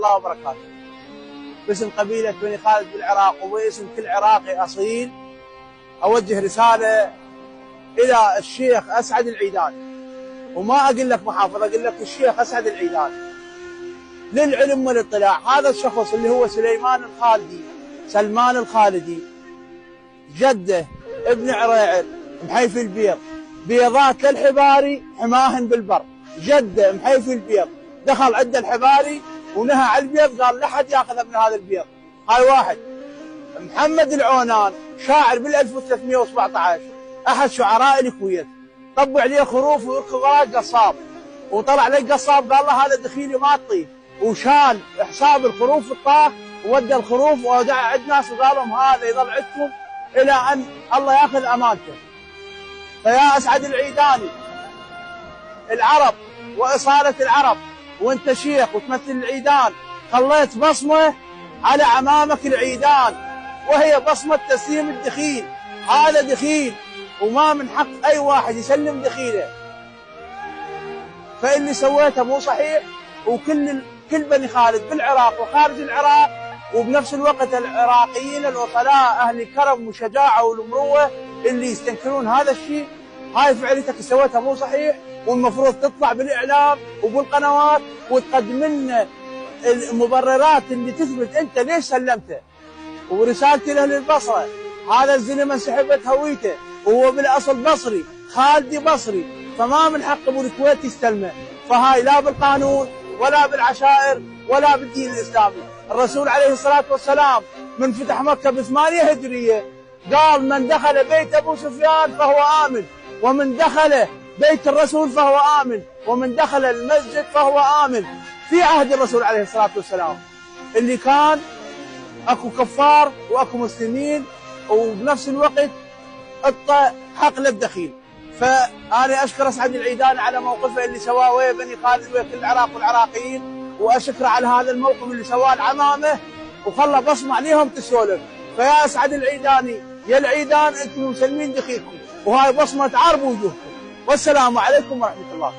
الله وبركاته. باسم قبيلة بني خالد بالعراق وباسم كل عراقي أصيل أوجه رسالة إلى الشيخ أسعد العيداني، وما أقول لك محافظ، أقول لك الشيخ أسعد العيداني، للعلم والاطلاع. هذا الشخص اللي هو سلمان الخالدي جده ابن عريعر محيفي البيض، بيضات للحباري حماهن بالبر. جده محيفي البيض دخل عند الحباري ونهى على البيض، قال لا حد ياخذ من هذا البيض. هاي واحد. محمد العونان شاعر بال 1317 احد شعراء الكويت، طبع عليه خروف ويركض وراه قصاب، وطلع لي قصاب قال له هذا دخيلي ما تطيب، وشال حساب الخروف في الطاق وودى الخروف ودعا عند ناس وقال لهم هذا يظل عندكم الى ان الله ياخذ امانته. فيا اسعد العيداني، العرب واصاله العرب وانت شيخ وتمثل العيدان، خليت بصمه على عمامك العيدان، وهي بصمه تسليم الدخيل. هذا دخيل وما من حق اي واحد يسلم دخيله، فاللي سويته مو صحيح. وكل بني خالد بالعراق وخارج العراق، وبنفس الوقت العراقيين الوصلاء اهل الكرم والشجاعه والمروه اللي يستنكرون هذا الشيء، هاي فعلتك سويتها مو صحيح، والمفروض تطلع بالاعلام وبالقنوات وتقدم لنا المبررات اللي تثبت انت ليش سلمته. ورسالتي لاهل البصره، هذا الزلمه انسحبت هويته وهو بالاصل بصري، خالدي بصري، فما من حق ابو الكويت يستلمه. فهاي لا بالقانون ولا بالعشائر ولا بالدين الاسلامي. الرسول عليه الصلاه والسلام من فتح مكه ب8 هجريه قال من دخل بيت ابو سفيان فهو امن، ومن دخل بيت الرسول فهو امن، ومن دخل المسجد فهو امن. في عهد الرسول عليه الصلاه والسلام اللي كان اكو كفار واكو مسلمين، وبنفس الوقت اعطى حق للدخيل. فانا اشكر اسعد العيداني على موقفه اللي سواه ويا بني خالد ويا كل العراق والعراقيين، واشكره على هذا الموقف اللي سواه لعمامه وخلى بصمه عليهم تسولف. فيا اسعد العيداني يا العيدان انتم مسلمين دخيلكم، وهاي بصمه عرب وجوهكم. والسلام عليكم ورحمه الله.